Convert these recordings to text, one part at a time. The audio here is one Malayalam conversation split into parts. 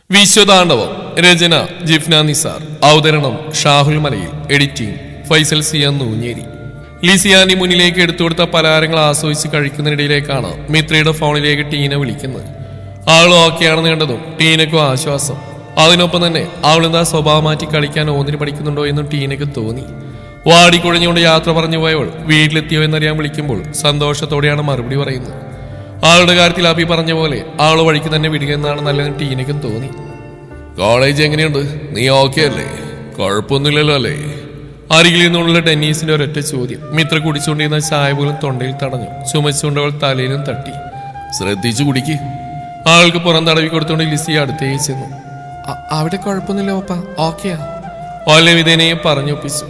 വിശ്വതാണ്ഡവം. രചന ജിഫ്ന നിസാർ. അവതരണം ഷാഹുൽ മലയിൽ. എഡിറ്റിംഗ് ഫൈസൽ സിയാൻ നൂഞ്ഞേരി. ലിസിയാനി മുന്നിലേക്ക് എടുത്തുകൊടുത്ത പലഹാരങ്ങൾ ആസ്വദിച്ച് കഴിക്കുന്നതിനിടയിലേക്കാണ് മിത്രയുടെ ഫോണിലേക്ക് ടീന വിളിക്കുന്നത്. അവൾ ഓക്കെയാണെന്ന് കണ്ടതും ടീനയ്ക്കും ആശ്വാസം. അതിനൊപ്പം തന്നെ അവൾ എന്താ സ്വഭാവം മാറ്റി കളിക്കാൻ ഓന്നിന് പഠിക്കുന്നുണ്ടോ എന്നും ടീനയ്ക്ക് തോന്നി. വാടിക്കുഴഞ്ഞുകൊണ്ട് യാത്ര പറഞ്ഞു പോയവൾ വീട്ടിലെത്തിയോ എന്നറിയാൻ വിളിക്കുമ്പോൾ സന്തോഷത്തോടെയാണ് മറുപടി പറയുന്നത്. ആളുടെ കാര്യത്തിൽ അഭി പറഞ്ഞ പോലെ ആള് വഴിക്ക് തന്നെ വിടുക എന്നാണ് നല്ലതെന്ന് ടീനയ്ക്കും തോന്നി. കോളേജ് എങ്ങനെയുണ്ട്? നീ ഓക്കെ അല്ലേ? കുഴപ്പമൊന്നുമില്ലല്ലോ അല്ലേ? അരികിൽ നിന്നുള്ള ടെന്നീസിന്റെ ഒരൊറ്റ ചോദ്യം. മിത്ര കുടിച്ചുകൊണ്ടിരുന്ന ചായ പോലും തൊണ്ടയിൽ തടഞ്ഞു. ചുമച്ചുകൊണ്ട് അവൾ തലയിലും തട്ടി. ശ്രദ്ധിച്ചു കുടിക്ക്. ആൾക്ക് പുറം തടവി കൊടുത്തുകൊണ്ട് ലിസി അടുത്തേക്ക് ചെന്നു. അവിടെ കുഴപ്പമൊന്നുമില്ല പപ്പ, ഓക്കെയാ. വല്ല വിധേനയും പറഞ്ഞൊപ്പിച്ചു.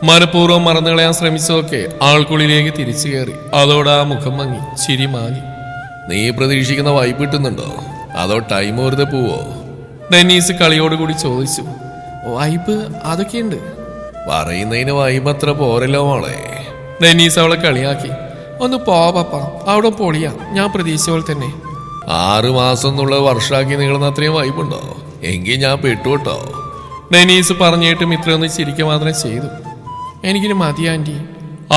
മനഃപൂർവ്വം മറന്നു കളയാൻ ശ്രമിച്ചതൊക്കെ ആൾക്കുള്ളിലേക്ക് തിരിച്ചു കയറി. അതോടെ ആ മുഖം മങ്ങി, ചിരി മാഞ്ഞു. നീ പ്രതീക്ഷിക്കുന്ന വൈബ് കിട്ടുന്നുണ്ടോ? അതോ ടൈം വെറുതെ പോവോ? ഡെന്നീസ് കളിയോടുകൂടി ചോദിച്ചു. വൈബ് അതൊക്കെയുണ്ട്. പറയുന്നതിന് വൈബ് അത്ര പോരല്ലോ മോളെ. ഡെന്നീസ് അവളെ കളിയാക്കി. ഒന്ന് പോ പപ്പ, അവിടെ പൊളിയാ. ഞാൻ പ്രതീക്ഷിച്ച പോലെ തന്നെ. 6 മാസം എന്നുള്ള വർഷാക്കി നീളുന്ന അത്രയും വൈബുണ്ടോ? എങ്കിൽ ഞാൻ പെട്ടുവിട്ടോ. ഡെന്നീസ് പറഞ്ഞിട്ട് മിത്ര ഒന്ന് ചിരിക്കുക മാത്രം ചെയ്തു. എനിക്കിന് മതി ആൻറ്റി.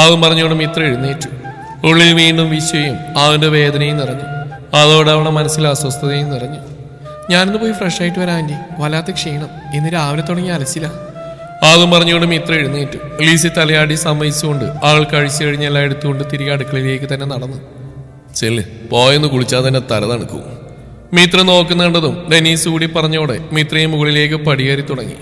ആവും പറഞ്ഞുകൊണ്ട് മിത്ര എഴുന്നേറ്റു. ഉള്ളിൽ വീണ്ടും വിശ്വയും അവന്റെ വേദനയും നിറഞ്ഞു. അതോടെ അവളുടെ മനസ്സിൽ അസ്വസ്ഥതയും നിറഞ്ഞു. ഞാനിന്ന് പോയി ഫ്രഷ് ആയിട്ട് വരാം ആൻറ്റി, വല്ലാത്ത ക്ഷീണം. ഇന്ന് രാവിലെ തുടങ്ങി അലച്ചില്ല. ആദ്യം പറഞ്ഞുകൊണ്ട് മിത്ര എഴുന്നേറ്റു. ലീസി തലയാടി സമ്മതിച്ചുകൊണ്ട് അവൾ കഴിച്ചു കഴിഞ്ഞ് എല്ലാം എടുത്തുകൊണ്ട് തിരികെ അടുക്കളയിലേക്ക് തന്നെ നടന്നു. ചെല്ല്, പോയെന്ന് കുളിച്ചാൽ തന്നെ തല തണുക്കും. മിത്ര നോക്കുന്നുണ്ടതും ഡെനീസ് കൂടി പറഞ്ഞോടെ മിത്രയും മുകളിലേക്ക് പടിയേറി തുടങ്ങി.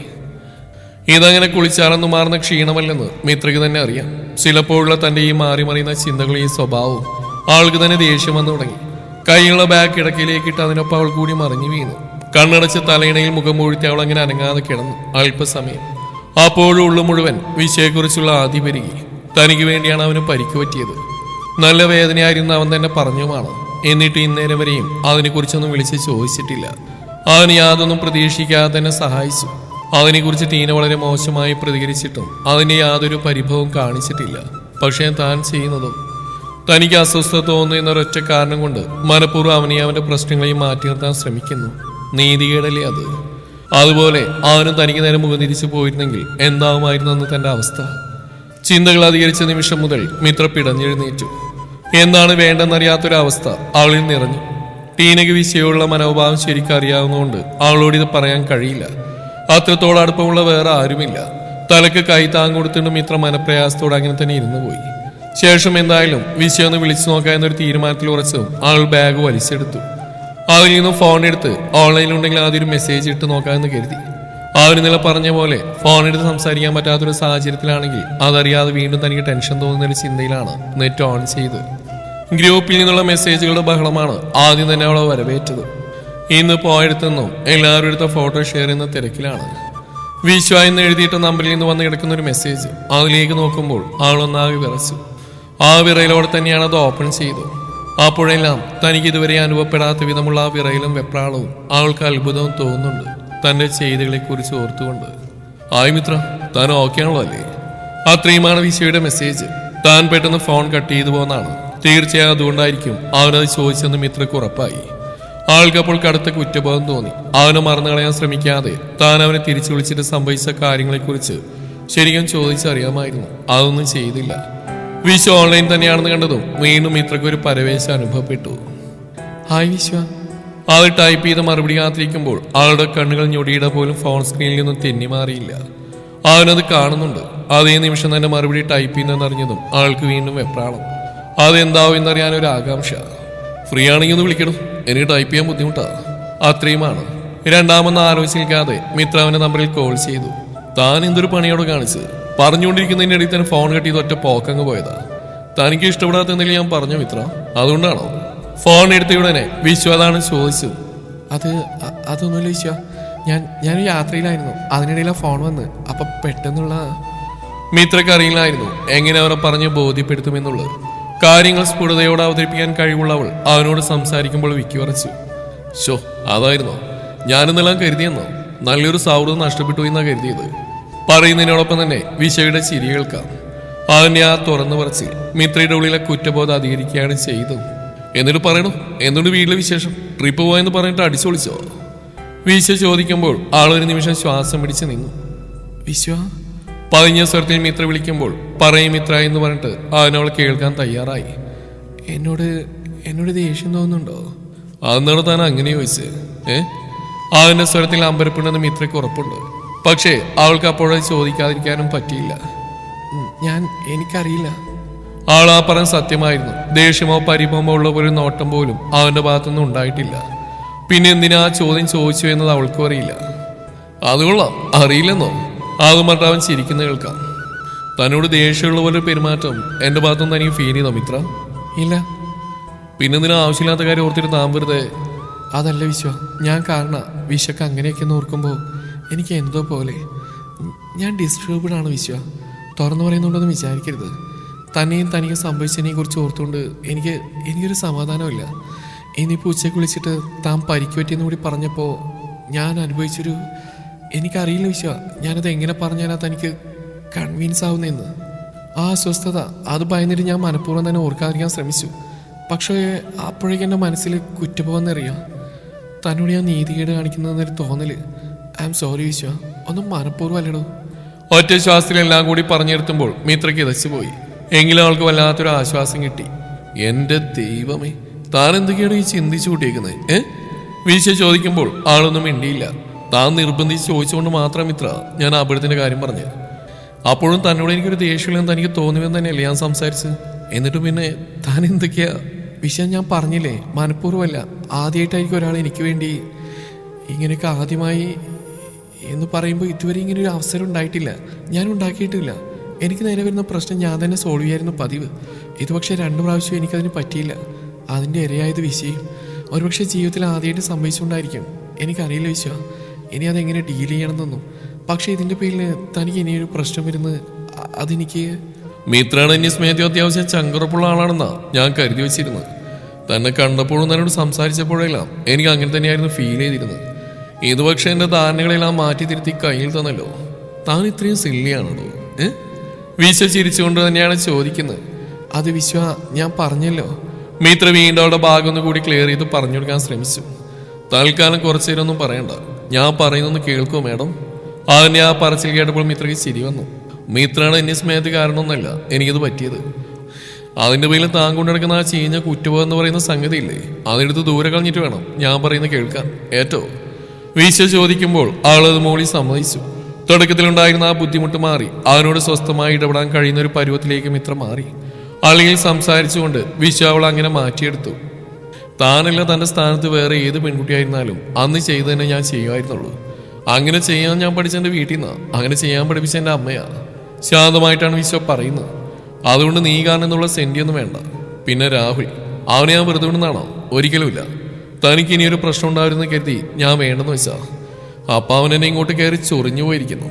ഇതങ്ങനെ കുളിച്ചാലെന്ന് മാറുന്ന ക്ഷീണമല്ലെന്ന് മിത്രയ്ക്ക് തന്നെ അറിയാം. ചിലപ്പോഴുള്ള തന്റെ ഈ മാറി മറിയുന്ന ചിന്തകളും ഈ സ്വഭാവവും ആൾക്ക് തന്നെ ദേഷ്യം വന്നു തുടങ്ങി. കൈയുള്ള ബാഗ് കിടക്കയിലേക്ക് ഇട്ട് അതിനൊപ്പം അവൾ കൂടി മറിഞ്ഞു വീണു. കണ്ണടച്ച് തലയിണയിൽ മുഖം മൂഴ്ത്തി അവൾ അങ്ങനെ അനങ്ങാതെ കിടന്നു അല്പസമയം. അപ്പോഴും ഉള്ളു മുഴുവൻ വിഷയെക്കുറിച്ചുള്ള ആദി പെരുകി. തനിക്ക് വേണ്ടിയാണ് അവന് പരിക്ക് പറ്റിയത്. നല്ല വേദനയായിരുന്നു അവൻ തന്നെ പറഞ്ഞുമാണ്. എന്നിട്ട് ഇന്നേരം വരെയും അതിനെക്കുറിച്ചൊന്നും വിളിച്ച് ചോദിച്ചിട്ടില്ല. അവന് യാതൊന്നും പ്രതീക്ഷിക്കാതെ തന്നെ സഹായിച്ചു. അതിനെക്കുറിച്ച് ടീന വളരെ മോശമായി പ്രതികരിച്ചിട്ടും അതിന് യാതൊരു പരിഭവവും കാണിച്ചിട്ടില്ല. പക്ഷേ താൻ ചെയ്യുന്നതോ തനിക്ക് അസ്വസ്ഥത തോന്നുന്നു എന്നൊരൊറ്റ കാരണം കൊണ്ട് മനഃപൂർവ്വം അവനെ അവന്റെ പ്രശ്നങ്ങളെയും മാറ്റി നിർത്താൻ ശ്രമിക്കുന്നു. നീതികേടല്ലേ അത്? അതുപോലെ അവനും തനിക്ക് നേരെ മുഖം തിരിച്ചു പോയിരുന്നെങ്കിൽ എന്താവുമായിരുന്നു അന്ന് തന്റെ അവസ്ഥ? ചിന്തകൾ അധികരിച്ച നിമിഷം മുതൽ മിത്ര പിടഞ്ഞെഴുന്നേറ്റു. എന്താണ് വേണ്ടെന്നറിയാത്തൊരവസ്ഥ അവളിൽ നിറഞ്ഞു. ടീനയ്ക്ക് വിഷയമുള്ള മനോഭാവം ശരിക്കും അറിയാവുന്നതുകൊണ്ട് അവളോട് ഇത് പറയാൻ കഴിയില്ല. അത്രത്തോളം അടുപ്പമുള്ള വേറെ ആരുമില്ല. തലക്ക് കൈ താങ്ങ് കൊടുത്തിട്ട് മിത്ര മനപ്രയാസത്തോടെ അങ്ങനെ തന്നെ ഇരുന്നു പോയി. ശേഷം എന്തായാലും വിഷയം ഒന്ന് വിളിച്ചു നോക്കാം എന്നൊരു തീരുമാനത്തിൽ ഉറച്ചതും അവൾ ബാഗ് വലിച്ചെടുത്തു. അതിൽ നിന്നും ഫോൺ എടുത്ത് ഓൺലൈനിലുണ്ടെങ്കിൽ ആദ്യം മെസ്സേജ് ഇട്ട് നോക്കാമെന്ന് കരുതി. അവർ ഇന്നലെ പറഞ്ഞ പോലെ ഫോൺ എടുത്ത് സംസാരിക്കാൻ പറ്റാത്തൊരു സാഹചര്യത്തിലാണെങ്കിൽ അതറിയാതെ വീണ്ടും തനിക്ക് ടെൻഷൻ തോന്നുന്നൊരു ചിന്തയിലാണ് നെറ്റ് ഓൺ ചെയ്ത്. ഗ്രൂപ്പിൽ നിന്നുള്ള മെസ്സേജുകളുടെ ബഹളമാണ് ആദ്യം തന്നെ അവളെ വരവേറ്റത്. ഇന്ന് പോയെടുത്തെന്നും എല്ലാവരും എടുത്ത ഫോട്ടോ ഷെയർ ചെയ്യുന്ന തിരക്കിലാണ്. വിശ്വ എന്ന് എഴുതിയിട്ട നമ്പറിൽ നിന്ന് വന്ന് കിടക്കുന്ന ഒരു മെസ്സേജ്. അതിലേക്ക് നോക്കുമ്പോൾ അവളൊന്നാകെ വിറച്ചു. ആ വിറയിലോടെ തന്നെയാണ് അത് ഓപ്പൺ ചെയ്തു. അപ്പോഴെല്ലാം തനിക്ക് ഇതുവരെ അനുഭവപ്പെടാത്ത വിധമുള്ള ആ വിറയിലും വെപ്രാളവും അവൾക്ക് അത്ഭുതവും തോന്നുന്നുണ്ട് തന്റെ ചെയ്തികളെ കുറിച്ച് ഓർത്തുകൊണ്ട്. ആയി മിത്ര, താൻ ഓക്കെയാണല്ലോ അല്ലേ? അത്രയുമാണ് വിശ്വയുടെ മെസ്സേജ്. താൻ പെട്ടെന്ന് ഫോൺ കട്ട് ചെയ്തു പോകുന്നതാണ്. തീർച്ചയായും അതുകൊണ്ടായിരിക്കും അവനത് ചോദിച്ചെന്ന് മിത്രക്ക് ഉറപ്പായി. ആൾക്കപ്പോൾ കടുത്ത കുറ്റബോധം തോന്നി. അവനെ മറന്നു കളയാൻ ശ്രമിക്കാതെ താൻ അവനെ തിരിച്ചു വിളിച്ചിട്ട് സംഭവിച്ച കാര്യങ്ങളെക്കുറിച്ച് ശരിക്കും ചോദിച്ചറിയാമായിരുന്നു. അതൊന്നും ചെയ്തില്ല. വിശ്വ ഓൺലൈൻ തന്നെയാണെന്ന് കണ്ടതും വീണ്ടും മിത്രക്ക് ഒരു പരവേശം അനുഭവപ്പെട്ടു. ഹായ് വിശ്വ. അത് ടൈപ്പ് ചെയ്ത് മറുപടി കാത്തിരിക്കുമ്പോൾ അവളുടെ കണ്ണുകൾ ഞൊടിയുടെ പോലും ഫോൺ സ്ക്രീനിൽ നിന്നും തെന്നി മാറിയില്ല. അവനത് കാണുന്നുണ്ട്. അതേ നിമിഷം തന്നെ മറുപടി ടൈപ്പ് ചെയ്യുന്നതെന്നറിഞ്ഞതും ആൾക്ക് വീണ്ടും വെപ്രാളം. അതെന്താവും എന്നറിയാനൊരു ആകാംക്ഷ. ഫ്രീ ആണെങ്കിൽ ഒന്ന് വിളിക്കണം, എനിക്ക് ടൈപ്പ് ചെയ്യാൻ ബുദ്ധിമുട്ടാ. അത്രയുമാണ്. രണ്ടാമെന്ന് ആലോചിച്ച് നിൽക്കാതെ മിത്ര അവന്റെ നമ്പറിൽ കോൾ ചെയ്തു. താൻ എന്തൊരു പണിയോട് കാണിച്ചത്? പറഞ്ഞുകൊണ്ടിരിക്കുന്നതിൻ്റെ ഇടയിൽ തന്നെ ഫോൺ കെട്ടി ഒറ്റ പോക്കങ്ങ് പോയതാ. തനിക്ക് ഇഷ്ടപ്പെടാത്ത എന്തെങ്കിലും ഞാൻ പറഞ്ഞു മിത്ര, അതുകൊണ്ടാണോ? ഫോൺ എടുത്ത ഉടനെ വിശ്വ അതാണ് ചോദിച്ചു. അതൊന്നുമില്ല വിശ്വ, ഞാൻ യാത്രയിലായിരുന്നു. അതിനിടയിലാണ് ഫോൺ വന്ന്. അപ്പൊ പെട്ടെന്നുള്ള. മിത്രക്ക് അറിയില്ലായിരുന്നു എങ്ങനെ അവരെ പറഞ്ഞ് ബോധ്യപ്പെടുത്തുമെന്നുള്ളത്. കാര്യങ്ങൾ സ്ഫുടതയോടെ അവതരിപ്പിക്കാൻ കഴിവുള്ളവൾ അവനോട് സംസാരിക്കുമ്പോൾ വിക്കി വരച്ചു. ഷോ, അതായിരുന്നോ? ഞാനെന്നെല്ലാം കരുതിയെന്നോ? നല്ലൊരു സൗഹൃദം നഷ്ടപ്പെട്ടു എന്നാ കരുതിയത്. പറയുന്നതിനോടൊപ്പം തന്നെ വിശയുടെ ചിരി കേൾക്കാം. അവന്റെ ആ തുറന്നു പറച്ചിൽ മിത്രയുടെ ഉള്ളിലെ കുറ്റബോധം അധികരിക്കുകയാണ് ചെയ്തത്. എന്നിട്ട് പറയണോ, എന്തുകൊണ്ട് വീട്ടിലെ വിശേഷം? ട്രിപ്പ് പോയെന്ന് പറഞ്ഞിട്ട് അടിച്ചു വിളിച്ചോ? വിശ്വ ചോദിക്കുമ്പോൾ ആളൊരു നിമിഷം ശ്വാസം പിടിച്ച് നിന്നു. വിശ്വ പതിഞ്ഞ സ്വരത്തിൽ മിത്ര വിളിക്കുമ്പോൾ പറയും മിത്ര എന്ന് പറഞ്ഞിട്ട് അവനവൾ കേൾക്കാൻ തയ്യാറായി. എന്നോട് ദേഷ്യം തോന്നുന്നുണ്ടോ? അതെന്നാണ് താൻ അങ്ങനെ ചോദിച്ചത്? അവന്റെ സ്വരത്തിൽ അമ്പരപ്പുണ്ടെന്ന് മിത്രയ്ക്ക് ഉറപ്പുണ്ട്. പക്ഷേ അവൾക്ക് അപ്പോഴത് ചോദിക്കാതിരിക്കാനും പറ്റിയില്ല. എനിക്കറിയില്ല. ആൾ ആ പറഞ്ഞ സത്യമായിരുന്നു. ദേഷ്യമോ പരിഭവമോ ഉള്ള ഒരു നോട്ടം പോലും അവന്റെ ഭാഗത്തുനിന്നും ഉണ്ടായിട്ടില്ല. പിന്നെ എന്തിനാ ആ ചോദ്യം ചോദിച്ചു എന്നത് അവൾക്കും അറിയില്ല. അതുകൊള്ളാം, അറിയില്ലെന്നോ? അതും പറഞ്ഞിട്ട് അവൻ ചിരിക്കുന്ന കേൾക്കാം. തന്നോട് ദേഷ്യമുള്ള പോലെ പെരുമാറ്റം എന്റെ ഭാഗത്തുനിന്ന് തനിക്ക് ഫീൽ ചെയ്തോ മിത്ര? ഇല്ല. പിന്നെന്തിനാ ആവശ്യമില്ലാത്ത കാര്യം ഓർത്തിട്ട് താൻ വെറുതെ? അതല്ല വിശ്വ, ഞാൻ കാരണം വിശ്വക്ക് അങ്ങനെയൊക്കെ ഓർക്കുമ്പോൾ എനിക്ക് എന്തോ പോലെ. ഞാൻ ഡിസ്റ്റർബ്ഡ് ആണ് വിശ്വ. തുറന്നു പറയുന്നുണ്ടെന്ന് വിചാരിക്കരുത്. തന്നെയും തനിക്ക് സംഭവിച്ചതിനെ കുറിച്ച് ഓർത്തുകൊണ്ട് എനിക്കൊരു സമാധാനമില്ല. ഇനിയിപ്പോൾ ഉച്ചയ്ക്ക് വിളിച്ചിട്ട് താൻ പരിക്ക് പറ്റിയെന്ന് കൂടി പറഞ്ഞപ്പോൾ ഞാൻ അനുഭവിച്ചൊരു, എനിക്കറിയില്ല വിശ്വ, ഞാനത് എങ്ങനെ പറഞ്ഞാലാ തനിക്ക് കൺവീൻസ് ആവുന്നതെന്ന്. ആ അസ്വസ്ഥത അത് ഭയന്നിട്ട് ഞാൻ മനഃപൂർവ്വം തന്നെ ഓർക്കാതിരിക്കാൻ ശ്രമിച്ചു. പക്ഷേ അപ്പോഴേക്കും എൻ്റെ മനസ്സിൽ കുറ്റബോധമെന്നറിയാം. തന്നോട് ഞാൻ നീതികേട് കാണിക്കുന്നതെന്നൊരു തോന്നല്. ഐ ആം സോറി വിശ്വ, ഒന്നും മനഃപൂർവ്വം അല്ലടോ. ഒറ്റ ശ്വാസത്തിലെല്ലാം കൂടി പറഞ്ഞിരുത്തുമ്പോൾ മിത്രയ്ക്ക് ഇതച്ചു പോയി. എങ്കിലും അവൾക്ക് വല്ലാത്തൊരു ആശ്വാസം കിട്ടി. എൻ്റെ ദൈവമേ, താൻ എന്തൊക്കെയാണ് ഈ ചിന്തിച്ചു കൂട്ടിയേക്കുന്നത്? വീശ ചോദിക്കുമ്പോൾ ആളൊന്നും മിണ്ടിയില്ല. താൻ നിർബന്ധിച്ച് ചോദിച്ചുകൊണ്ട് മാത്രം മിത്ര ഞാൻ അപകടത്തിന്റെ കാര്യം പറഞ്ഞു. അപ്പോഴും തന്നോട് എനിക്കൊരു ദേഷ്യമില്ലെന്ന് തനിക്ക് തോന്നുമെന്ന് തന്നെയല്ലേ ഞാൻ സംസാരിച്ചത്. എന്നിട്ട് പിന്നെ താൻ എന്തൊക്കെയാ വിഷയം? ഞാൻ പറഞ്ഞില്ലേ, മനഃപൂർവ്വമല്ല. ആദ്യമായിട്ടായിരിക്കും ഒരാൾ എനിക്ക് വേണ്ടി ഇങ്ങനെയൊക്കെ ആദ്യമായി എന്ന് പറയുമ്പോൾ ഇതുവരെ ഇങ്ങനെ ഒരു അവസരം ഉണ്ടായിട്ടില്ല. ഞാൻ ഉണ്ടാക്കിയിട്ടില്ല. എനിക്ക് നേരെ വരുന്ന പ്രശ്നം ഞാൻ തന്നെ സോൾവ് ചെയ്യായിരുന്നു പതിവ്. ഇത് പക്ഷേ 2 പ്രാവശ്യം എനിക്കതിന് പറ്റിയില്ല. അതിൻ്റെ ഇരയായത് വിഷയം ഒരുപക്ഷെ ജീവിതത്തിൽ ആദ്യമായിട്ട് സംഭവിച്ചുകൊണ്ടായിരിക്കും. എനിക്കറിയില്ല വിശ്വ ഇനി അതെങ്ങനെ ഡീൽ ചെയ്യണമെന്നൊന്നും. പക്ഷേ ഇതിൻ്റെ പേരിൽ തനിക്ക് ഇനിയൊരു പ്രശ്നം വരുന്നത് അതെനിക്ക് മിത്രാണ്. എന്നെ സ്മേഹത്തിൽ അത്യാവശ്യം ചങ്കുറപ്പുള്ള ആളാണെന്നാ ഞാൻ കരുതി വെച്ചിരുന്നത്. തന്നെ കണ്ടപ്പോഴും തന്നോട് സംസാരിച്ചപ്പോഴെല്ലാം എനിക്ക് അങ്ങനെ തന്നെയായിരുന്നു ഫീൽ ചെയ്തിരുന്നത്. ഇത് പക്ഷേ എൻ്റെ ധാരണകളെല്ലാം മാറ്റി തിരുത്തി കയ്യിൽ തന്നല്ലോ. താൻ ഇത്രയും സില്ലിയാണല്ലോ? വീശ ചിരിച്ചുകൊണ്ട് തന്നെയാണ് ചോദിക്കുന്നത്. അത് വിശ്വ, ഞാൻ പറഞ്ഞല്ലോ. മിത്ര വീണ്ടും അവളുടെ ഭാഗം ഒന്ന് കൂടി ക്ലിയർ ചെയ്ത് പറഞ്ഞു കൊടുക്കാൻ ശ്രമിച്ചു. തൽക്കാലം കുറച്ചു നേരം ഒന്നും പറയണ്ട, ഞാൻ പറയുന്നൊന്ന് കേൾക്കുമോ മാഡം? അതിനെ ആ പറച്ചിൽ കേട്ടപ്പോൾ മിത്രയ്ക്ക് ചിരി വന്നു. മിത്രാണ് എന്നെ സ്മേഹത്തിൽ കാരണമൊന്നുമല്ല എനിക്കത് പറ്റിയത്. അതിൻ്റെ പേരിൽ താൻ കൊണ്ടിടക്കുന്ന ആ ചീഞ്ഞ കുറ്റബോധം എന്ന് പറയുന്ന സംഗതിയില്ലേ, അതെടുത്ത് ദൂരെ കളഞ്ഞിട്ട് വേണം ഞാൻ പറയുന്നത് കേൾക്കാൻ. ഏറ്റോ? വീശ ചോദിക്കുമ്പോൾ ആളത് മോളി സമ്മതിച്ചു. തുടക്കത്തിലുണ്ടായിരുന്ന ആ ബുദ്ധിമുട്ട് മാറി അവനോട് സ്വസ്ഥമായി ഇടപെടാൻ കഴിയുന്ന ഒരു പരുവത്തിലേക്ക് മിത്ര മാറി. അല്ലെങ്കിൽ സംസാരിച്ചുകൊണ്ട് വിശ്വ അവൾ അങ്ങനെ മാറ്റിയെടുത്തു. താനല്ല തൻ്റെ സ്ഥാനത്ത് വേറെ ഏത് പെൺകുട്ടിയായിരുന്നാലും അന്ന് ചെയ്തു തന്നെ ഞാൻ ചെയ്യുമായിരുന്നുള്ളൂ. അങ്ങനെ ചെയ്യാൻ ഞാൻ പഠിച്ച എൻ്റെ വീട്ടിൽ നിന്നാണ്. അങ്ങനെ ചെയ്യാൻ പഠിപ്പിച്ച എൻ്റെ അമ്മയാണ്. ശാന്തമായിട്ടാണ് വിശ്വ പറയുന്നത്. അതുകൊണ്ട് നീ കാരണം എന്നുള്ള സെൻറ്റിയൊന്നും വേണ്ട. പിന്നെ രാഹുൽ, അവനെ ഞാൻ വെറുതെ വിടുന്നതാണോ? ഒരിക്കലുമില്ല. തനിക്ക് ഇനിയൊരു പ്രശ്നം ഉണ്ടാവുമെന്ന് കരുതി ഞാൻ വേണ്ടെന്ന് വെച്ചാ. അപ്പം അവൻ എന്നെ ഇങ്ങോട്ട് കയറി ചൊറിഞ്ഞു പോയിരിക്കുന്നു.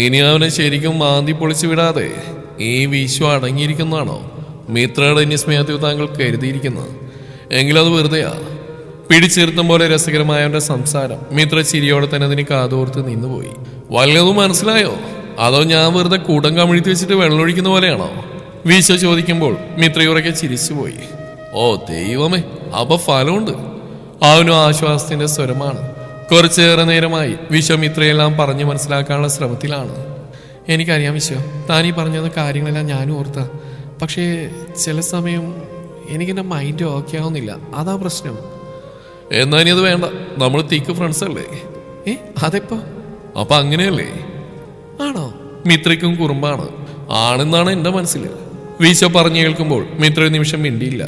ഇനി അവനെ ശരിക്കും മാന്തി പൊളിച്ചു വിടാതെ ഈ വിശ്വ അടങ്ങിയിരിക്കുന്നതാണോ മിത്രയുടെ സ്നേഹത്തിൽ താങ്കൾ കരുതിയിരിക്കുന്നത്? എങ്കിലും അത് വെറുതെയാ. പിടിച്ചിരുത്തും പോലെ രസകരമായ അവന്റെ സംസാരം മിത്ര ചിരിയോടെ തന്നെ അതിന് കാതോർത്ത് നിന്നുപോയി. വല്ലതും മനസ്സിലായോ? അതോ ഞാൻ വെറുതെ കൂടം കമിഴ്ത്തി വെച്ചിട്ട് വെള്ളമൊഴിക്കുന്ന പോലെയാണോ? വീശ ചോദിക്കുമ്പോൾ മിത്രയുറക്കെ ചിരിച്ചുപോയി. ഓ ദൈവമേ, അപ്പൊ ഫലമുണ്ട്. അവനും ആശ്വാസത്തിന്റെ സ്വരമാണ്. കുറച്ചേറെ നേരമായി വിശ്വം ഇത്രയെല്ലാം പറഞ്ഞു മനസ്സിലാക്കാനുള്ള ശ്രമത്തിലാണ്. എനിക്കറിയാം വിശ്വ, താനീ പറഞ്ഞത് കാര്യങ്ങളെല്ലാം ഞാനും ഓർത്ത. പക്ഷേ ചില സമയം എനിക്കെൻ്റെ മൈൻഡ് ഓക്കെ ആവുന്നില്ല. അതാ പ്രശ്നം. എന്നാ ഇനി അത് വേണ്ട, നമ്മൾ തിക്ക് ഫ്രണ്ട്സ് അല്ലേ? അതെപ്പോ? അപ്പൊ അങ്ങനെയല്ലേ? ആണോ? മിത്രയ്ക്കും കുറുമ്പാണ്. ആണെന്നാണ് എൻ്റെ മനസ്സിൽ. വിശ്വ പറഞ്ഞു കേൾക്കുമ്പോൾ മിത്ര ഒരു നിമിഷം മിണ്ടിയില്ല.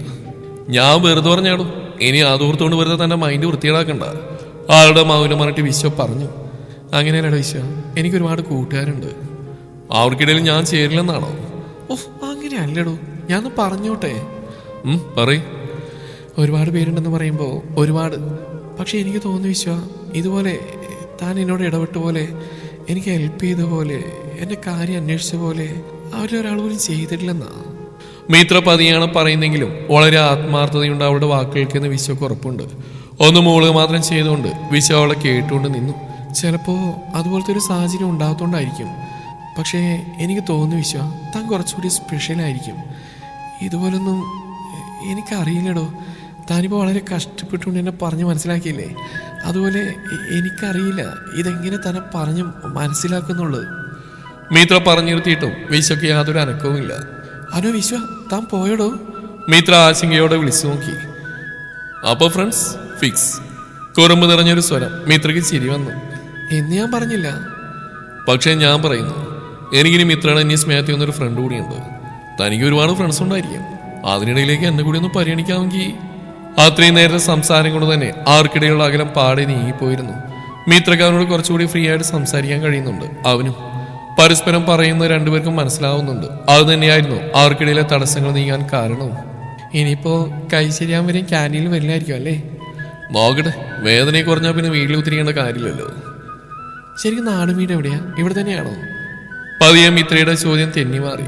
ഞാൻ വെറുതെ പറഞ്ഞാടും. ഇനി അതോർത്തുകൊണ്ട് വെറുതെ തന്നെ മൈൻഡ് വൃത്തിയേടാക്കണ്ട. ആളുടെ മൗനം പറഞ്ഞിട്ട് വിശ്വ പറഞ്ഞു. അങ്ങനെയല്ലടോ വിശ്വ, എനിക്കൊരുപാട് കൂട്ടുകാരുണ്ട്. അവർക്കിടയിൽ ഞാൻ ചേരില്ലെന്നാണോ? ഓഹ് അങ്ങനെ അല്ലടോ, ഞാനൊന്ന് പറഞ്ഞോട്ടെ. പറയും. ഒരുപാട് പേരുണ്ടെന്ന് പറയുമ്പോൾ ഒരുപാട്. പക്ഷെ എനിക്ക് തോന്നുന്നു വിശ്വ, ഇതുപോലെ താൻ എന്നോട് ഇടപെട്ട പോലെ, എനിക്ക് ഹെൽപ്പ് ചെയ്ത പോലെ, എൻ്റെ കാര്യം അന്വേഷിച്ച പോലെ അവരൊരാൾ പോലും ചെയ്തിട്ടില്ലെന്നാ. മിത്ര പതിയാണ് പറയുന്നെങ്കിലും വളരെ ആത്മാർത്ഥതയുണ്ട് അവളുടെ വാക്കുകൾക്കെന്ന് വിശ്വക്ക് ഉറപ്പുണ്ട്. ഒന്ന് മോള് മാത്രം ചെയ്തുകൊണ്ട് വിശ്വ അവളെ കേട്ടുകൊണ്ട് നിന്നു. ചിലപ്പോൾ അതുപോലത്തെ ഒരു സാഹചര്യം ഉണ്ടാകത്തോണ്ടായിരിക്കും. പക്ഷേ എനിക്ക് തോന്നുന്നു വിശ്വ, താൻ കുറച്ചുകൂടി സ്പെഷ്യലായിരിക്കും. ഇതുപോലൊന്നും എനിക്കറിയില്ലടോ. താനിപ്പോൾ വളരെ കഷ്ടപ്പെട്ടുകൊണ്ട് എന്നെ പറഞ്ഞ് മനസ്സിലാക്കിയില്ലേ. അതുപോലെ എനിക്കറിയില്ല ഇതെങ്ങനെ തന്നെ പറഞ്ഞ് മനസ്സിലാക്കുന്നുള്ളത്. മിത്ര പറഞ്ഞു നിർത്തിയിട്ടും വിശ്വക്ക് യാതൊരു അനക്കവുമില്ല. അനു വിശ്വ താൻ പോയടോ? മിത്ര ആശങ്കയോടെ വിളിച്ചു നോക്കി. അപ്പോൾ ഫ്രണ്ട്സ് ഫിക്സ്. കുറുമ്പ് നിറഞ്ഞൊരു സ്വരം. മിത്രയ്ക്ക് ചിരി വന്നു. എന്ന് ഞാൻ പറഞ്ഞില്ല. പക്ഷേ ഞാൻ പറയുന്നു, എനിക്കിനി മിത്രയുടെ എന്നെ സ്നേഹത്തിൽ വന്നൊരു ഫ്രണ്ട് കൂടിയുണ്ട്. തനിക്ക് ഒരുപാട് ഫ്രണ്ട്സ് ഉണ്ടായിരിക്കും. അതിനിടയിലേക്ക് എന്നെ കൂടി ഒന്ന് പരിഗണിക്കാമെങ്കിൽ. അത്രയും നേരത്തെ സംസാരം കൊണ്ട് തന്നെ ആർക്കിടയിലുള്ള അകലം പാടെ നീങ്ങിപ്പോയിരുന്നു. മിത്രക്ക് അവനോട് കുറച്ചുകൂടി ഫ്രീ ആയിട്ട് സംസാരിക്കാൻ കഴിയുന്നുണ്ട്. അവനും പരസ്പരം പറയുന്നത് രണ്ടുപേർക്കും മനസ്സിലാവുന്നുണ്ട്. അത് തന്നെയായിരുന്നു ആർക്കിടയിലെ തടസ്സങ്ങൾ നീങ്ങാൻ കാരണവും. ഇനിയിപ്പോ കൈ ശരിയാൻ വരെയും ക്യാൻറ്റീനിൽ വരില്ലായിരിക്കും അല്ലേ? നോക്കട്ടെ, വേദനയെ കുറഞ്ഞാൽ പിന്നെ വീട്ടിൽ ഉത്തിരിക്കേണ്ട കാര്യമില്ലല്ലോ. ശരിക്കും നാടും വീട് എവിടെയാ? ഇവിടെ തന്നെയാണോ? പതിയെ മിത്രയുടെ ചോദ്യം തെന്നി മാറി.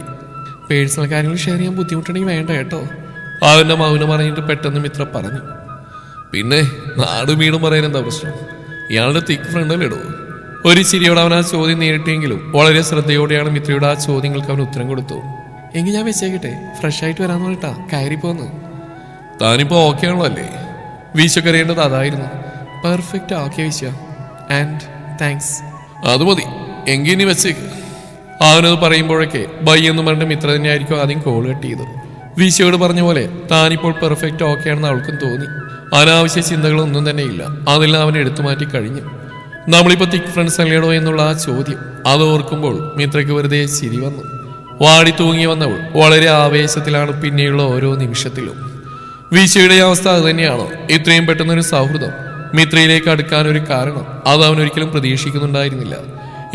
പേഴ്സണൽ കാര്യങ്ങൾ ഷെയർ ചെയ്യാൻ ബുദ്ധിമുട്ടുണ്ടെങ്കിൽ വേണ്ട കേട്ടോ. അവന്റെ മൗനം പറഞ്ഞിട്ട് പെട്ടെന്ന് മിത്ര പറഞ്ഞു. പിന്നെ നാടും വീടും പറയാൻ എന്താ പ്രശ്നം? ഇയാളുടെ തിക്ക് ഫ്രണ്ടല്ലേ ഇടൂ. ഒരു ചിരിയോടെ അവൻ ആ ചോദ്യം നേരിട്ടെങ്കിലും വളരെ ശ്രദ്ധയോടെയാണ് മിത്രയുടെ ആ ചോദ്യങ്ങൾക്ക് അവൻ ഉത്തരം കൊടുത്തു. എങ്കിൽ ഞാൻ വെച്ചേക്കട്ടെ, ഫ്രഷ് ആയിട്ട് വരാന്ന് പറഞ്ഞിട്ടാ കയറിപ്പോന്ന്. താനിപ്പോ ഓക്കെ ആണല്ലോ അല്ലേ? വീശക്കറിയേണ്ടത് അതായിരുന്നു. Perfect okay Vishwa, and thanks. അത് മതി, എങ്കിൽ നീ വെച്ചേക്ക്. അവനത് പറയുമ്പോഴൊക്കെ ബൈ എന്ന് പറഞ്ഞ മിത്ര തന്നെയായിരിക്കും ആദ്യം കോൾ കട്ട് ചെയ്തത്. വിശയോട് പറഞ്ഞ പോലെ താനിപ്പോൾ പെർഫെക്റ്റ് ഓക്കെ ആണെന്ന് അവൾക്കും തോന്നി. അനാവശ്യ ചിന്തകളൊന്നും തന്നെ ഇല്ല. അതെല്ലാം അവനെ എടുത്തു മാറ്റി കഴിഞ്ഞു. നമ്മളിപ്പോൾ തിക്ക് ഫ്രണ്ട്സ് അല്ലേടോ എന്നുള്ള ആ ചോദ്യം അത് ഓർക്കുമ്പോൾ മിത്രയ്ക്ക് വെറുതെ ചിരി വന്നു. വാടി തൂങ്ങി വന്നവൾ വളരെ ആവേശത്തിലാണ് പിന്നെയുള്ള ഓരോ നിമിഷത്തിലും. വിശയുടെ അവസ്ഥ അത് തന്നെയാണോ? ഇത്രയും പെട്ടെന്നൊരു സൗഹൃദം മിത്രയിലേക്ക് അടുക്കാൻ ഒരു കാരണം അത് അവൻ ഒരിക്കലും പ്രതീക്ഷിക്കുന്നുണ്ടായിരുന്നില്ല.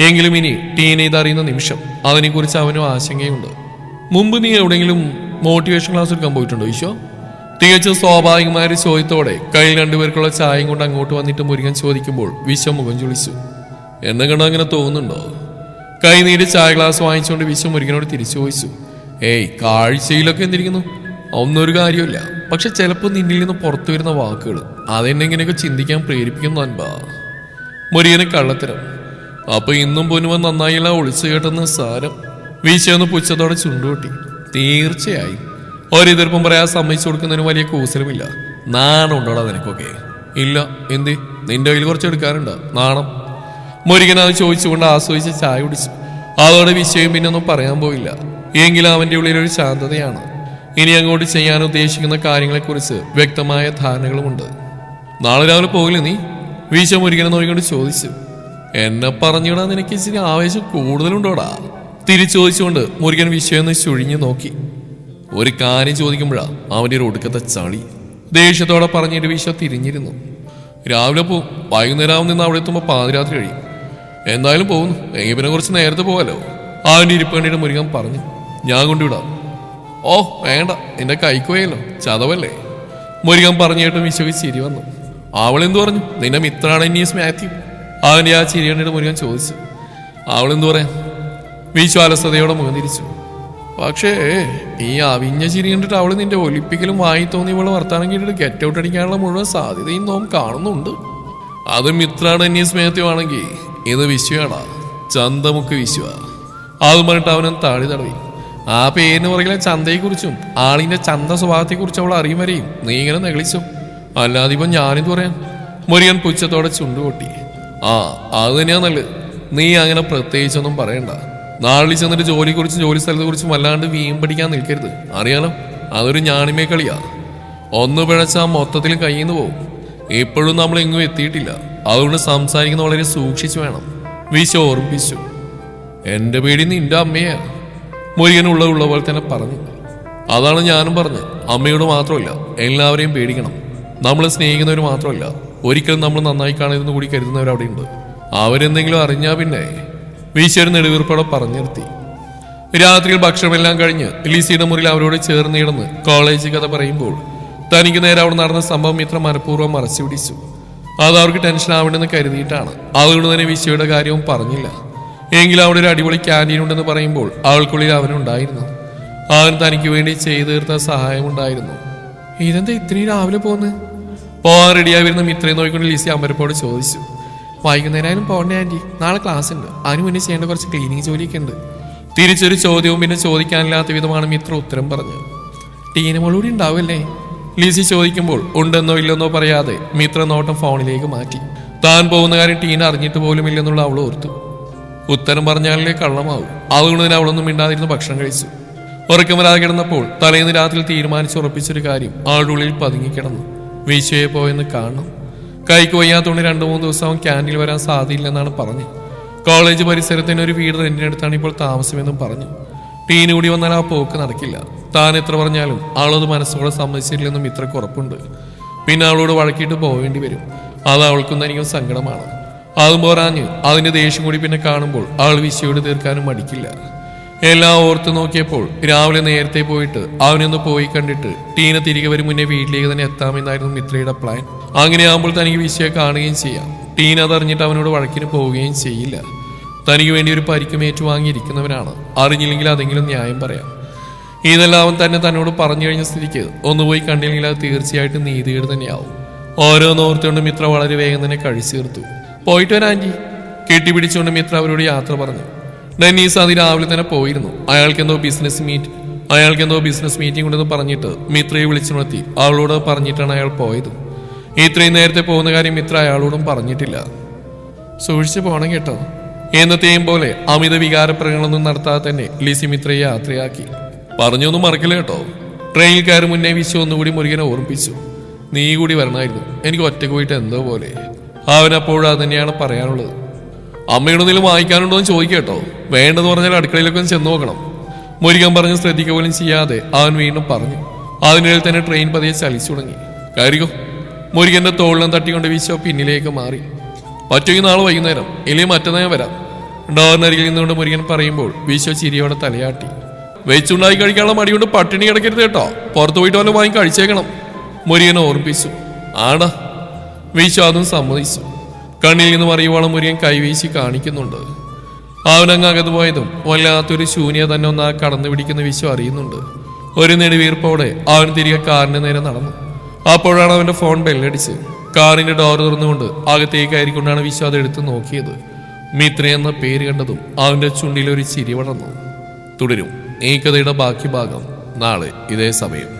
എങ്കിലും ഇനി ടീനേജ് അറിയുന്ന നിമിഷം അതിനെക്കുറിച്ച് അവനും ആശങ്കയുണ്ട്. മുമ്പ് നീ എവിടെയെങ്കിലും മോട്ടിവേഷൻ ക്ലാസ് എടുക്കാൻ പോയിട്ടുണ്ടോ ഈശോ? തികച്ചും സ്വാഭാവികമായ ഒരു ചോദ്യത്തോടെ കയ്യിൽ രണ്ടുപേർക്കുള്ള ചായയും കൊണ്ട് അങ്ങോട്ട് വന്നിട്ട് മുരുകൻ ചോദിക്കുമ്പോൾ വിശ്വ മുഖം ചുളിച്ചു. എന്നെ കണ്ടാ അങ്ങനെ തോന്നുന്നുണ്ടോ? കൈ നീട്ടി ചായ ഗ്ലാസ് വാങ്ങിച്ചുകൊണ്ട് വിശ്വ മുരുകനോട് തിരിച്ചു ചോദിച്ചു. ഏയ്, കാഴ്ചയിലൊക്കെ എന്തിരിക്കുന്നു? ഒന്നൊരു കാര്യമില്ല. പക്ഷെ ചിലപ്പോൾ നിന്നിൽ നിന്ന് പുറത്തു വരുന്ന വാക്കുകൾ അതെന്നെ ഇങ്ങനെയൊക്കെ ചിന്തിക്കാൻ പ്രേരിപ്പിക്കുന്നു അൻപാ. മുരുകന് കള്ളത്തരം. അപ്പൊ ഇന്നും പൊന്നുവൻ നന്നായില്ല ഒളിച്ചു കേട്ടെന്ന് സാരം. വീശയൊന്ന് പുച്ഛത്തോടെ ചുണ്ടുകൊട്ടി. തീർച്ചയായും ഒരെതിർപ്പും പറയാൻ സമ്മതിച്ചു കൊടുക്കുന്നതിന് വലിയ കൂസലുമില്ല. നാണം ഉണ്ടോടാ നിനക്കൊക്കെ? ഇല്ല. എന്ത്? നിന്റെ കയ്യിൽ കുറച്ച് എടുക്കാനുണ്ടോ? നാണം. മുരുകൻ അത് ചോദിച്ചുകൊണ്ട് ആസ്വദിച്ച് ചായ കുടിച്ചു. അതോടെ വിഷയം പിന്നെ ഒന്നും പറയാൻ പോയില്ല. എങ്കിലും അവന്റെ ഉള്ളിലൊരു ശാന്തതയാണ്. ഇനി അങ്ങോട്ട് ചെയ്യാൻ ഉദ്ദേശിക്കുന്ന കാര്യങ്ങളെക്കുറിച്ച് വ്യക്തമായ ധാരണകളുമുണ്ട്. നാളെ രാവിലെ പോകില്ല നീ? വീശ മുരുകനെ നോക്കിക്കൊണ്ട് ചോദിച്ചു. എന്നെ പറഞ്ഞിടാൻ നിനക്ക് ഇച്ചിരി ആവേശം കൂടുതലുണ്ടോടാ? തിരിച്ചു ചോദിച്ചുകൊണ്ട് മുരുകൻ വിഷയൊന്ന് ചുഴിഞ്ഞു നോക്കി. ഒരു കാര്യം ചോദിക്കുമ്പോഴാ അവന്റെ ഒരു ഒടുക്കത്തെ ചളി. ദേഷ്യത്തോടെ പറഞ്ഞിട്ട് വിശ്വ തിരിഞ്ഞിരുന്നു. രാവിലെ പോവും, വൈകുന്നേരം നിന്ന് അവിടെ എത്തുമ്പോൾ പാതിരാത്രി കഴിയും. എന്തായാലും പോകുന്നു, എങ്കിൽ പിന്നെ കുറച്ച് നേരത്തെ പോകാലോ. അവന്റെ ഇരിപ്പ് കണ്ടിട്ട് മുരുകൻ പറഞ്ഞു. ഞാൻ കൊണ്ടുവിടാം. ഓ വേണ്ട, എന്റെ കൈക്ക് പോയല്ലോ, ചതവല്ലേ. മുരുകൻ പറഞ്ഞിട്ട് വിശ്വക്ക് ചിരി വന്നു. അവളെന്തു പറഞ്ഞു? നിന്റെ മിത്രാണ് എന്നീസ് മാത്യു. അവന്റെ ആ ചിരി കണ്ടിട്ട് മുരുകൻ ചോദിച്ചു. അവളെന്തു പറയാം? വിശ്വാലസതയോടെ മുഖം തിരിച്ചു. പക്ഷേ ഈ അവിഞ്ഞ ചിരി കണ്ടിട്ട് അവള് നിന്റെ ഒലിപ്പിക്കലും വായി തോന്നി ഇവള് വർത്താനം കേട്ടിട്ട് ഗെറ്റ് ഔട്ട് അടിക്കാനുള്ള മുഴുവൻ സാധ്യതയും നോം കാണുന്നുണ്ട്. അത് മിത്രാണ് എന്നീ സ്നേഹത്വമാണെങ്കിൽ ഇത് വിശ്വയാടാ, ചന്തമുക്ക് വിശ്വ. അതും പറഞ്ഞിട്ട് അവനും താഴി തടവി. ആ പേരിന് പുറകിലെ ചന്തയെക്കുറിച്ചും ആളിന്റെ ചന്ത സ്വഭാവത്തെക്കുറിച്ചും അവൾ അറിയും വരെയും നീ ഇങ്ങനെ നെകളിച്ചു. അല്ലാതെ ഇപ്പം ഞാനിത് പറയാം. മുരുകൻ പുച്ഛത്തോടെ ചുണ്ടുകൊട്ടി. ആ അത് തന്നെയാ നല്ലത്. നീ അങ്ങനെ പ്രത്യേകിച്ചൊന്നും പറയണ്ട. നാളിൽ ചെന്നിട്ട് ജോലിയെക്കുറിച്ചും ജോലി സ്ഥലത്തെക്കുറിച്ചും വല്ലാണ്ട് വീം പഠിക്കാൻ നിൽക്കരുത്. അറിയാലോ, അതൊരു ഞാണിമേ കളിയാ. ഒന്ന് പിഴച്ചാൽ മൊത്തത്തിൽ കയ്യിൽ നിന്ന് പോകും. ഇപ്പോഴും നമ്മൾ എങ്ങും എത്തിയിട്ടില്ല. അതുകൊണ്ട് സംസാരിക്കുന്ന വളരെ സൂക്ഷിച്ചു വേണം. വിശ ഓർമ്മിപ്പിച്ചു. എന്റെ പേടി നിന്റെ അമ്മയാ. മുരുകനുള്ള പോലെ തന്നെ പറഞ്ഞു. അതാണ് ഞാനും പറഞ്ഞത്. അമ്മയോട് മാത്രമല്ല, എല്ലാവരെയും പേടിക്കണം. നമ്മൾ സ്നേഹിക്കുന്നവർ മാത്രമല്ല, ഒരിക്കലും നമ്മൾ നന്നായി കാണരുതെന്ന് കൂടി കരുതുന്നവരവിടെയുണ്ട്. അവരെന്തെങ്കിലും അറിഞ്ഞാൽ പിന്നെ. വീശൊരു നെടുവീർപ്പോടെ പറഞ്ഞു നിർത്തി. രാത്രിയിൽ ഭക്ഷണമെല്ലാം കഴിഞ്ഞ് ലിസിയുടെ മുറിയിൽ അവരോട് ചേർന്ന് കിടന്ന് കോളേജ് കഥ പറയുമ്പോൾ തനിക്ക് നേരെ അവിടെ നടന്ന സംഭവം ഇത്ര മനഃപൂർവ്വം മറച്ചു പിടിച്ചു. അത് അവർക്ക് ടെൻഷൻ ആവേണ്ടെന്ന് കരുതിയിട്ടാണ്. അതുകൊണ്ട് തന്നെ വിശയുടെ കാര്യവും പറഞ്ഞില്ല. എങ്കിലും അവിടെ ഒരു അടിപൊളി ക്യാൻറ്റീൻ ഉണ്ടെന്ന് പറയുമ്പോൾ അവൾക്കുള്ളിൽ അവനുണ്ടായിരുന്നു. അവൻ തനിക്ക് വേണ്ടി ചെയ്തു തീർത്ത സഹായമുണ്ടായിരുന്നു. ഇതെന്താ ഇത്രയും രാവിലെ പോന്ന്? പോകാൻ റെഡിയായി വരുന്ന മിത്രയെ നോക്കിക്കൊണ്ട് ലിസി അമ്പരപ്പോട് ചോദിച്ചു. വൈകുന്നേരം പോകണ്ടേ ആൻറ്റി, നാളെ ക്ലാസ് ഉണ്ട്. അതിന് മുന്നേ ചെയ്യേണ്ട കുറച്ച് ക്ലീനിങ് ജോലിയൊക്കെ ഉണ്ട്. തിരിച്ചൊരു ചോദ്യവും പിന്നെ ചോദിക്കാനില്ലാത്ത വിധമാണ് മിത്ര ഉത്തരം പറഞ്ഞത്. ടീനമോളൂടി ഉണ്ടാവുമല്ലേ? ലിസി ചോദിക്കുമ്പോൾ ഉണ്ടെന്നോ ഇല്ലെന്നോ പറയാതെ മിത്ര നോട്ടം ഫോണിലേക്ക് മാറ്റി. താൻ പോകുന്ന കാര്യം ടീന അറിഞ്ഞിട്ട് പോലുമില്ലെന്നുള്ള അവൾ ഓർത്തു. ഉത്തരം പറഞ്ഞാലേ കള്ളമാവും. അതുകൊണ്ട് തന്നെ അവളൊന്നും മിണ്ടാതിരുന്ന് ഭക്ഷണം കഴിച്ചു. ഉറക്കം വരാതെ കിടന്നപ്പോൾ തലേന്ന് രാത്രി തീരുമാനിച്ചുറപ്പിച്ചൊരു കാര്യം ആളുടെ ഉള്ളിൽ പതുങ്ങിക്കിടന്നു. വീശയെ പോയെന്ന് കാണണം. കൈക്ക് വയ്യാത്തോണ്ട് 2-3 ദിവസം അവൻ ക്യാൻറ്റീനിൽ വരാൻ സാധ്യയില്ലെന്നാണ് പറഞ്ഞു. കോളേജ് പരിസരത്തിന് ഒരു വീട് റെന്റിനെടുത്താണ് ഇപ്പോൾ താമസമെന്നും പറഞ്ഞു. ടീന കൂടി വന്നാൽ ആ പോക്ക് നടക്കില്ല. താൻ എത്ര പറഞ്ഞാലും ആളത് മനസ്സോടെ സമ്മതിച്ചില്ലെന്നും ഇത്രക്ക് ഉറപ്പുണ്ട്. പിന്നെ അവളോട് വഴക്കിയിട്ട് പോവേണ്ടി വരും. അത് അവൾക്കും തനിക്കും സങ്കടമാണ്. അതും പോരാഞ്ഞ് അതിന്റെ ദേഷ്യം കൂടി പിന്നെ കാണുമ്പോൾ അവൾ വിഷയോട് തീർക്കാനും മടിക്കില്ല. എല്ലാം ഓർത്ത് നോക്കിയപ്പോൾ രാവിലെ നേരത്തെ പോയിട്ട് അവനൊന്ന് പോയി കണ്ടിട്ട് ടീന തിരികെ വരും മുന്നേ വീട്ടിലേക്ക് തന്നെ എത്താമെന്നായിരുന്നു മിത്രയുടെ പ്ലാൻ. അങ്ങനെയാകുമ്പോൾ തനിക്ക് വിഷയെ കാണുകയും ചെയ്യാം. ടീന അതറിഞ്ഞിട്ട് അവനോട് വഴക്കിന് പോവുകയും ചെയ്യില്ല. തനിക്ക് വേണ്ടി ഒരു പരിക്കും ഏറ്റുവാങ്ങിയിരിക്കുന്നവനാണ്. അറിഞ്ഞില്ലെങ്കിൽ അതെങ്കിലും ന്യായം പറയാം. ഇതെല്ലാം അവൻ തന്നോട് പറഞ്ഞു കഴിഞ്ഞ സ്ഥിതിക്ക് ഒന്നുപോയി കണ്ടില്ലെങ്കിൽ അത് തീർച്ചയായിട്ടും നീതികേട് തന്നെയാവും. ഓരോന്നോർത്തുകൊണ്ട് മിത്ര വളരെ വേഗം തന്നെ കഴിച്ചു തീർത്തു. പോയിട്ട് വരാൻ ആന്റി. കെട്ടിപ്പിടിച്ചുകൊണ്ട് മിത്ര അവരോട് യാത്ര പറഞ്ഞു. ഡെന്നീസ് അതി രാവിലെ തന്നെ പോയിരുന്നു. അയാൾക്കെന്തോ ബിസിനസ് മീറ്റിംഗ് ഉണ്ടെന്ന് പറഞ്ഞിട്ട് മിത്രയെ വിളിച്ചുണർത്തി അവളോട് പറഞ്ഞിട്ടാണ് അയാൾ പോയത്. ഇത്രയും നേരത്തെ പോകുന്ന കാര്യം മിത്ര അയാളോടും പറഞ്ഞിട്ടില്ല. സൂക്ഷിച്ചു പോണം കേട്ടോ. എന്നത്തെയും പോലെ അമിത വികാരപ്രകടനമൊന്നും നടത്താതെ തന്നെ ലിസി മിത്രയെ യാത്രയാക്കി. പറഞ്ഞൊന്നും മറക്കില്ല കേട്ടോ. ട്രെയിനിൽ കയറി മുന്നേ വിശ്വ ഒന്നുകൂടി മുരുകനെ ഓർമ്മിപ്പിച്ചു. നീ കൂടി വരണമായിരുന്നു. എനിക്ക് ഒറ്റയ്ക്ക് പോയിട്ട് എന്തോ പോലെ. അവനപ്പോഴും അത് തന്നെയാണ് പറയാനുള്ളത്. അമ്മയോടൊന്നിലും വാങ്ങിക്കാനുണ്ടോ എന്ന് ചോദിക്കട്ടോ. വേണ്ടെന്ന് പറഞ്ഞാൽ അടുക്കളയിലൊക്കെ ഒന്ന് ചെന്ന് നോക്കണം. മുരുകൻ പറഞ്ഞ് ശ്രദ്ധിക്കുക പോലും ചെയ്യാതെ അവൻ വീണ്ടും പറഞ്ഞു. അതിനിടയിൽ തന്നെ ട്രെയിൻ പതിയെ ചലിച്ചു തുടങ്ങി. കയറിക്കോ. മുരുകന്റെ തോളിലും തട്ടിക്കൊണ്ട് വിശ്വ പിന്നിലേക്ക് മാറി. പറ്റുമെങ്കിൽ നാളെ വൈകുന്നേരം, ഇല്ലെങ്കിൽ മറ്റന്നാൾ ഞാൻ വരാം. ഡോറിനരികിൽ നിന്നുകൊണ്ട് മുരുകൻ പറയുമ്പോൾ വിശ്വ ചിരിയോടെ തലയാട്ടി. വെച്ചുണ്ടായി കഴിക്കാനുള്ള മടി കൊണ്ട് പട്ടിണി കിടക്കരുത് കേട്ടോ. പുറത്തു പോയിട്ട് വല്ലതും വാങ്ങി കഴിച്ചേക്കണം. മുരുകൻ ഓർമ്മിപ്പിച്ചു. ആടാ. വിശ്വ അതും സമ്മതിച്ചു. കണ്ണിൽ നിന്ന് മറിയുവോളം മുരുകൻ കൈവീശി കാണിക്കുന്നുണ്ട്. അവനങ്ങ് അകത്ത് പോയതും വല്ലാത്തൊരു ശൂന്യ തന്നെ ഒന്നാ കടന്നു പിടിക്കുന്ന വിശ്വ അറിയുന്നുണ്ട്. ഒരു നെടുവീർപ്പോടെ അവൻ തിരികെ കാറിന്റെ നേരെ നടന്നു. അപ്പോഴാണ് അവന്റെ ഫോൺ ബെല്ലടിച്ച്. കാറിന്റെ ഡോർ തുറന്നുകൊണ്ട് അകത്തേക്ക് ആയിരിക്കൊണ്ടാണ് വിശ്വ അത് എടുത്ത് നോക്കിയത്. മിത്ര എന്ന പേര് കണ്ടതും അവന്റെ ചുണ്ടിലൊരു ചിരി വളർന്നു. തുടരും ഈ കഥയുടെ ബാക്കി ഭാഗം നാളെ ഇതേ സമയം.